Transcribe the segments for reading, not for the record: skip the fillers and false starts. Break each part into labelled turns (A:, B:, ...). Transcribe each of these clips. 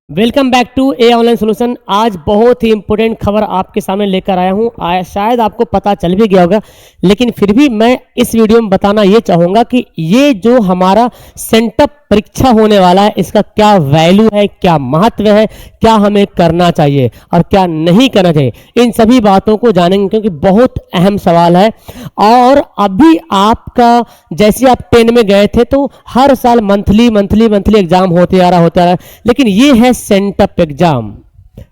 A: Welcome back to a online solution. आज बहुत ही important खबर आपके सामने लेकर आया हूं। शायद आपको पता चल भी गया होगा, लेकिन फिर भी मैं इस वीडियो में बताना ये चाहूँगा कि ये जो हमारा सेंटअप परीक्षा होने वाला है, इसका क्या वैल्यू है, क्या महत्व है, क्या हमें करना चाहिए और क्या नहीं करना चाहिए, इन सभी बातों को जानेंगे क्योंकि बहुत अहम सवाल है। और अभी आपका जैसे आप 10 में गए थे तो हर साल मंथली एग्जाम होते आ रहा, लेकिन ये है सेंटअप एग्जाम।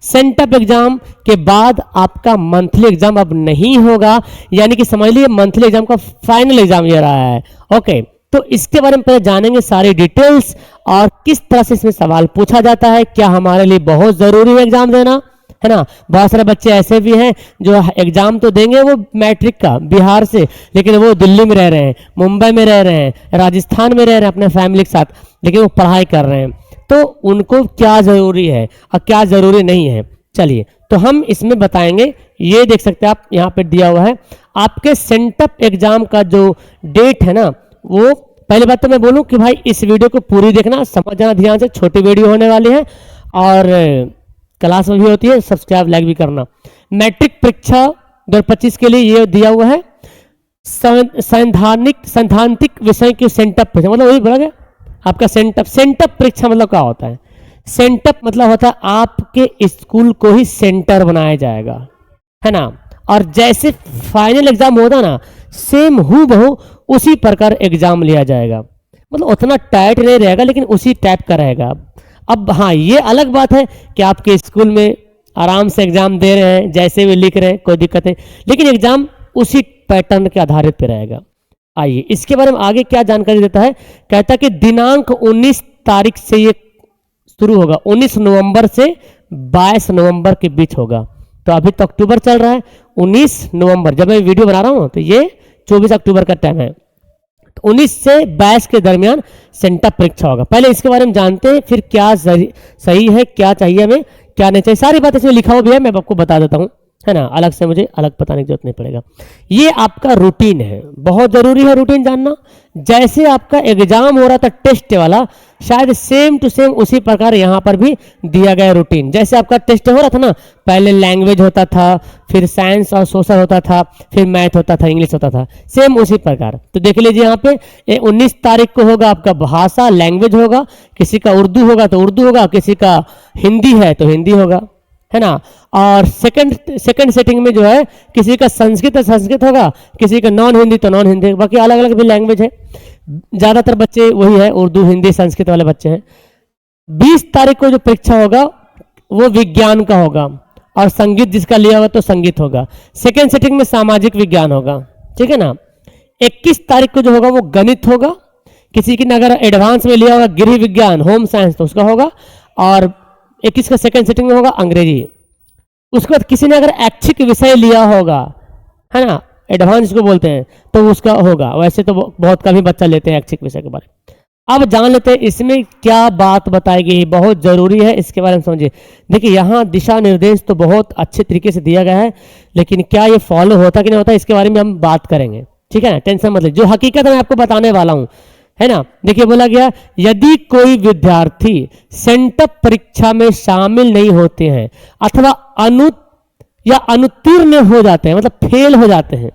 A: सेंटअप एग्जाम के बाद आपका मंथली एग्जाम अब नहीं होगा, यानी कि समझ लीजिए मंथली एग्जाम का फाइनल एग्जाम ये रहा है। ओके, तो इसके बारे में पहले जानेंगे सारी डिटेल्स और किस तरह से इसमें सवाल पूछा जाता है, क्या हमारे लिए बहुत जरूरी है एग्जाम देना, है ना। बहुत सारे बच्चे ऐसे भी हैं जो एग्जाम तो देंगे वो मैट्रिक का बिहार से, लेकिन वो दिल्ली में रह रहे हैं, मुंबई में रह रहे हैं, राजस्थान में रह रहे हैं अपने फैमिली के साथ, लेकिन वो पढ़ाई कर रहे हैं। तो उनको क्या जरूरी है और क्या जरूरी नहीं है, चलिए तो हम इसमें बताएंगे। ये देख सकते हैं आप, यहाँ पे दिया हुआ है आपके सेंटअप एग्जाम का जो डेट है ना। वो पहली बात तो मैं बोलूं कि भाई इस वीडियो को पूरी देखना, समझ जाना ध्यान से, छोटी वीडियो होने वाली है और क्लास में भी होती है, सब्सक्राइब लाइक भी करना। मैट्रिक परीक्षा 2025 के लिए ये दिया हुआ है सैद्धांतिक विषय की सेंटअप परीक्षा, मतलब वही बोला गया आपका सेंटअप परीक्षा मतलब क्या होता है। सेंटअप मतलब होता है आपके स्कूल को ही सेंटर बनाया जाएगा, है ना। और जैसे फाइनल एग्जाम होता ना, सेम हूबहू उसी प्रकार एग्जाम लिया जाएगा, मतलब उतना टाइट नहीं रहेगा लेकिन उसी टाइप का रहेगा। अब हाँ, ये अलग बात है कि आपके स्कूल में आराम से एग्जाम दे रहे हैं, जैसे भी लिख रहे हैं, कोई दिक्कत नहीं, लेकिन एग्जाम उसी पैटर्न के आधारित पे रहेगा। आइए इसके बारे में आगे क्या जानकारी देता है। कहता है कि दिनांक 19 तारीख से ये शुरू होगा, 19 नवंबर से 22 नवंबर के बीच होगा। तो अभी तो अक्टूबर चल रहा है, 19 नवंबर जब मैं वीडियो बना रहा हूं तो ये 24 अक्टूबर का टाइम है। तो 19 से 22 के दरमियान सेंटअप परीक्षा होगा। पहले इसके बारे में जानते हैं, फिर क्या सही है, क्या चाहिए हमें, क्या नहीं चाहिए, सारी बात इसमें लिखा हुआ भी है, मैं आपको बता देता हूँ, है ना। अलग से मुझे अलग बताने की जरूरत नहीं पड़ेगा। ये आपका रूटीन है, बहुत जरूरी है रूटीन जानना। जैसे आपका एग्जाम हो रहा था टेस्ट वाला, शायद सेम टू सेम उसी प्रकार यहाँ पर भी दिया गया रूटीन। जैसे आपका टेस्ट हो रहा था ना, पहले लैंग्वेज होता था, फिर साइंस और सोशल होता था, फिर मैथ होता था, इंग्लिश होता था, सेम उसी प्रकार। तो देख लीजिए यहाँ पे 19 तारीख को होगा आपका भाषा लैंग्वेज होगा, किसी का उर्दू होगा तो उर्दू होगा, किसी का हिंदी है तो हिंदी होगा, है ना। और सेकंड सेटिंग में जो है किसी का संस्कृत है संस्कृत होगा, किसी का नॉन हिंदी तो नॉन हिंदी, बाकी अलग अलग भी लैंग्वेज है। ज्यादातर बच्चे वही है, उर्दू हिंदी संस्कृत वाले बच्चे हैं। 20 तारीख को जो परीक्षा होगा वो विज्ञान का होगा, और संगीत जिसका लिया होगा तो संगीत होगा। सेकंड सेटिंग में सामाजिक विज्ञान होगा, ठीक है ना। 21 तारीख को जो होगा वो गणित होगा, किसी की ने अगर एडवांस में लिया होगा गृह विज्ञान होम साइंस तो उसका होगा, और 21 का सेकंड सेटिंग में होगा अंग्रेजी। उसके बाद किसी ने अगर ऐच्छिक विषय लिया होगा, है ना, एडवांस को बोलते हैं, तो उसका होगा। वैसे तो बहुत कम ही बच्चा लेते हैं ऐच्छिक विषय के बारे में। अब जान लेते हैं इसमें क्या बात बताई गई, बहुत जरूरी है, इसके बारे में समझिए। देखिए यहाँ दिशा निर्देश तो बहुत अच्छे तरीके से दिया गया है, लेकिन क्या ये फॉलो होता कि नहीं होता इसके बारे में हम बात करेंगे, ठीक है ना। टेंशन मत लीजिए, जो हकीकत मैं आपको बताने वाला हूं, है ना। देखिए बोला गया यदि कोई विद्यार्थी सेंटअप परीक्षा में शामिल नहीं होते हैं अथवा अनुत्तीर्ण हो जाते हैं, मतलब फेल हो जाते हैं,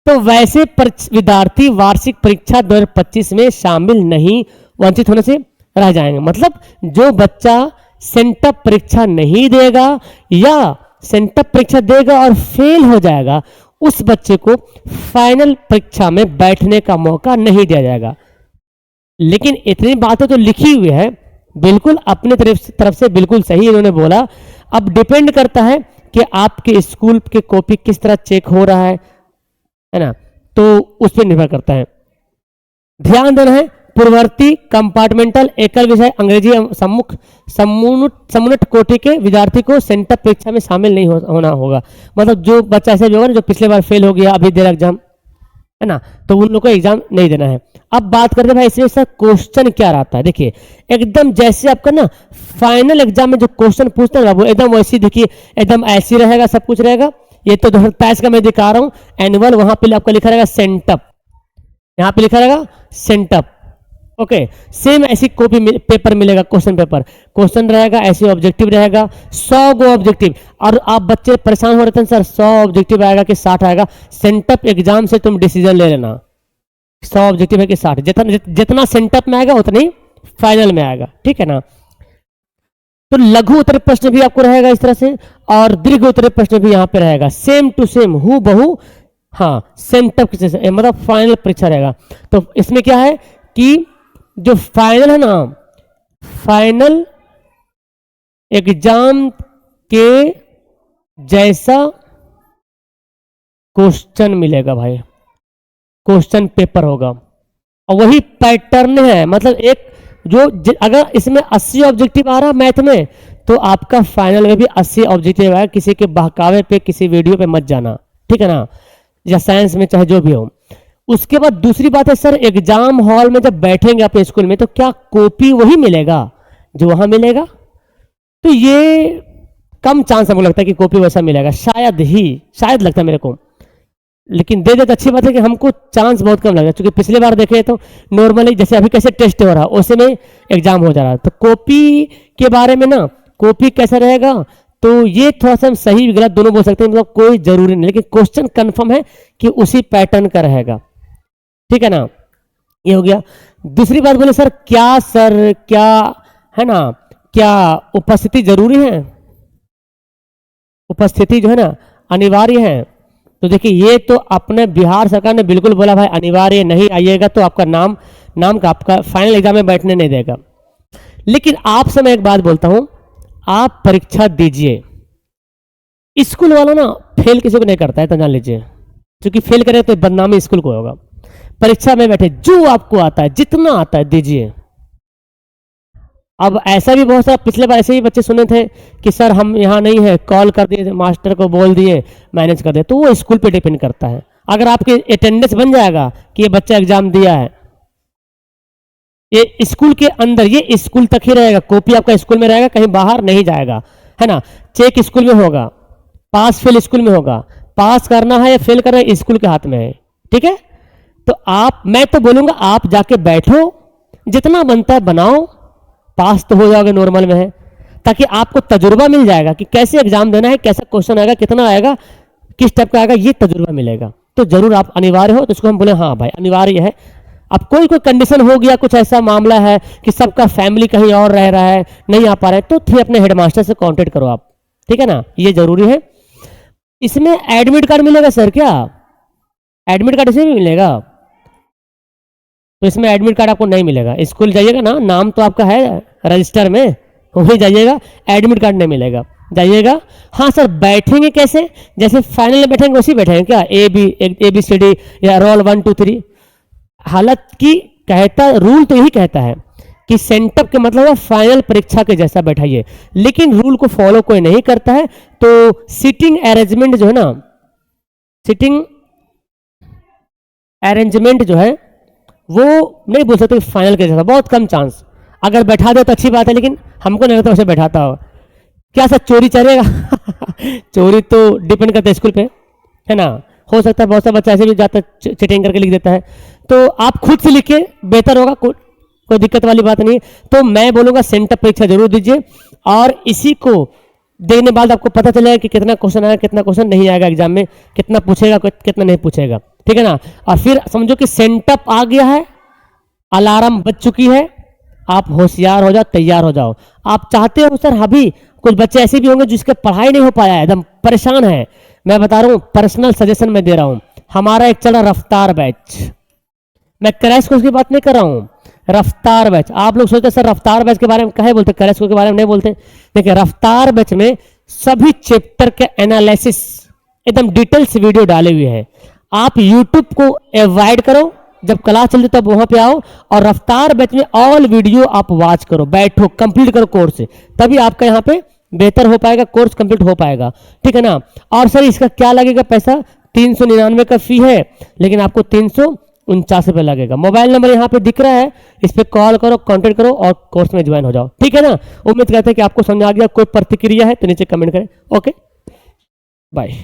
A: तो वैसे विद्यार्थी वार्षिक परीक्षा 2025 में शामिल नहीं, वंचित होने से रह जाएंगे। मतलब जो बच्चा सेंटअप परीक्षा नहीं देगा या सेंटअप परीक्षा देगा और फेल हो जाएगा, उस बच्चे को फाइनल परीक्षा में बैठने का मौका नहीं दिया जाएगा। लेकिन इतनी बातें तो लिखी हुई है, बिल्कुल अपने तरफ से बिल्कुल सही इन्होंने बोला। अब डिपेंड करता है कि आपके स्कूल के कॉपी किस तरह चेक हो रहा है ना, तो उस पर निर्भर करता है। ध्यान देना है, पूर्ववर्ती कंपार्टमेंटल एकल विषय अंग्रेजी समुन्नत कोटि के विद्यार्थी को सेंटअप परीक्षा में शामिल नहीं होना होगा। मतलब जो बच्चा ऐसे भी होगा ना जो पिछले बार फेल हो गया, अभी दे रहा एग्जाम, है ना, तो उन लोगों को एग्जाम नहीं देना है। अब बात करते हैं भाई इसमें सर क्वेश्चन क्या रहता है। देखिए एकदम जैसे आपका ना फाइनल एग्जाम में जो क्वेश्चन पूछते हैं वो एकदम वैसी, देखिए एकदम ऐसी रहेगा, सब कुछ रहेगा। ये तो 2023 का मैं दिखा रहा हूँ एनुअल, वहां पे आपका लिखा रहेगा सेंटअप, यहाँ पे लिखा रहेगा सेंटअप, ओके, सेम ऐसी कॉपी पेपर मिलेगा, क्वेश्चन पेपर, क्वेश्चन रहेगा, ऐसे ऑब्जेक्टिव रहेगा, 100 गो ऑब्जेक्टिव। और आप बच्चे परेशान हो रहे थे सर 100 ऑब्जेक्टिव आएगा कि 60 आएगा, सेंटअप एग्जाम से तुम डिसीजन ले लेना 100 ऑब्जेक्टिव है कि 60, जितना सेंटअप में आएगा उतना ही फाइनल में आएगा, ठीक है ना। तो लघु उत्तर प्रश्न भी आपको रहेगा इस तरह से, और दीर्घ उत्तर प्रश्न भी यहाँ पे रहेगा, सेम टू सेम, हु बहु, हाँ सेंटअप मतलब फाइनल परीक्षा रहेगा। तो इसमें क्या है कि जो फाइनल है ना, फाइनल एग्जाम के जैसा क्वेश्चन मिलेगा भाई, क्वेश्चन पेपर होगा, और वही पैटर्न है। मतलब एक जो अगर इसमें 80 ऑब्जेक्टिव आ रहा मैथ में, तो आपका फाइनल में भी 80 ऑब्जेक्टिव आएगा। किसी के बहकावे पे, किसी वीडियो पे मत जाना, ठीक है ना, या साइंस में चाहे जो भी हो। उसके बाद दूसरी बात है सर, एग्जाम हॉल में जब बैठेंगे अपने स्कूल में, तो क्या कॉपी वही मिलेगा जो वहां मिलेगा? तो ये कम चांस हमको लगता है कि कॉपी वैसा मिलेगा, शायद ही, शायद लगता है मेरे को। लेकिन दे दे तो अच्छी बात है कि हमको चांस बहुत कम लगा, क्योंकि पिछली बार देखे तो नॉर्मली जैसे अभी कैसे टेस्ट हो रहा है उसी में एग्जाम हो जा रहा है। तो कॉपी के बारे में ना, कॉपी कैसा रहेगा, तो ये थोड़ा सा हम सही गलत दोनों बोल सकते हैं, मतलब कोई जरूरी नहीं, लेकिन क्वेश्चन कंफर्म है कि उसी पैटर्न का रहेगा, ठीक है ना। ये हो गया। दूसरी बात बोले सर क्या है ना, क्या उपस्थिति जरूरी है, उपस्थिति जो है ना अनिवार्य है? तो देखिए ये तो अपने बिहार सरकार ने बिल्कुल बोला भाई अनिवार्य नहीं आइएगा तो आपका नाम का आपका फाइनल एग्जाम में बैठने नहीं देगा। लेकिन आपसे मैं एक बात बोलता हूं, आप परीक्षा दीजिए, स्कूल वाला ना फेल किसी को नहीं करता है, तो जान लीजिए, क्योंकि फेल करे तो बदनामी स्कूल को होगा। परीक्षा में बैठे, जो आपको आता है, जितना आता है दीजिए। अब ऐसा भी बहुत सारा, पिछले बार ऐसे ही बच्चे सुने थे कि सर हम यहाँ नहीं है, कॉल कर दिए, मास्टर को बोल दिए, मैनेज कर दिए। तो वो स्कूल पे डिपेंड करता है। अगर आपके अटेंडेंस बन जाएगा कि ये बच्चा एग्जाम दिया है, ये स्कूल के अंदर, ये स्कूल तक ही रहेगा, कॉपी आपका स्कूल में रहेगा, कहीं बाहर नहीं जाएगा, है ना। चेक स्कूल में होगा, पास फेल स्कूल में होगा, पास करना है या फेल करना है स्कूल के हाथ में है, ठीक है। तो मैं तो बोलूंगा आप जाके बैठो, जितना बनता है बनाओ, पास तो हो जाओगे, नॉर्मल में है, ताकि आपको तजुर्बा मिल जाएगा कि कैसे एग्जाम देना है, कैसा क्वेश्चन आएगा, कितना आएगा, किस टाइप का आएगा, ये तजुर्बा मिलेगा। तो जरूर आप अनिवार्य हो तो इसको हम बोले हाँ भाई अनिवार्य है। अब कोई कंडीशन हो गया, कुछ ऐसा मामला है कि सबका फैमिली कहीं और रह रहा है, नहीं आ पा रहा है, तो फिर अपने हेडमास्टर से कांटेक्ट करो आप, ठीक है ना, ये जरूरी है। इसमें एडमिट कार्ड मिलेगा सर? क्या एडमिट कार्ड इसे भी मिलेगा? तो इसमें एडमिट कार्ड आपको नहीं मिलेगा। स्कूल जाइएगा ना, नाम तो आपका है रजिस्टर में, वहीं जाइएगा, एडमिट कार्ड नहीं मिलेगा, जाइएगा। हाँ सर बैठेंगे कैसे? जैसे फाइनल में बैठेंगे वैसे बैठेंगे क्या, ABCD या रोल 1 2 3? हालांकि कहता रूल तो यही कहता है कि सेंटअप के मतलब है फाइनल परीक्षा के जैसा बैठाइए, लेकिन रूल को फॉलो कोई नहीं करता है। तो सीटिंग अरेंजमेंट जो है ना, सीटिंग अरेंजमेंट जो है वो नहीं बोल सकते फाइनल के जैसा, बहुत कम चांस। अगर बैठा दे तो अच्छी बात है, लेकिन हमको नहीं लगता वैसे बैठाता हो। क्या सर चोरी चलेगा? चोरी तो डिपेंड करता है स्कूल पे, है ना। हो सकता है बहुत सा बच्चा ऐसे भी जाता है चीटिंग करके लिख देता है, तो आप खुद से लिखे बेहतर होगा, कोई दिक्कत वाली बात नहीं। तो मैं बोलूँगा सेंटअप परीक्षा जरूर दीजिए, और इसी को देने बाद आपको पता चलेगा कि कितना क्वेश्चन आएगा, कितना क्वेश्चन नहीं आएगा एग्जाम में, कितना पूछेगा, कितना नहीं पूछेगा, ठीक है ना। और फिर समझो कि सेंटअप आ गया है, अलार्म बज चुकी है, आप होशियार हो जाओ, तैयार हो जाओ। आप चाहते हो सर, अभी कुछ बच्चे ऐसे भी होंगे जिसके पढ़ाई नहीं हो पाया है, एकदम परेशान है, मैं बता रहा हूँ, पर्सनल सजेशन मैं दे रहा हूँ। हमारा एक चला रफ्तार बैच, मैं क्रैश कोर्स की बात नहीं कर रहा हूँ, रफ्तार बैच। आप लोग सोचते सर रफ्तार बैच के बारे में कहे बोलते, क्रैश कोर्स के बारे में नहीं बोलते। देखिए रफ्तार बैच में सभी चैप्टर के एनालिसिस एकदम डिटेल्स वीडियो डाले हुए हैं। आप यूट्यूब को अवॉइड करो, जब क्लास चलती तब वहां पे आओ, और रफ्तार बैच में ऑल वीडियो आप वॉच करो, बैठो, कंप्लीट करो कोर्स, तभी आपका यहाँ पे बेहतर हो पाएगा, कोर्स कंप्लीट हो पाएगा, ठीक है ना। और सर इसका क्या लगेगा पैसा? 399 का फी है, लेकिन आपको 349 रुपये लगेगा। मोबाइल नंबर यहाँ पे दिख रहा है, इस पर कॉल करो, कॉन्टेक्ट करो और कोर्स में ज्वाइन हो जाओ, ठीक है ना। उम्मीद करते हैं कि आपको समझ आ गया। कोई प्रतिक्रिया है तो नीचे कमेंट करें। Okay bye.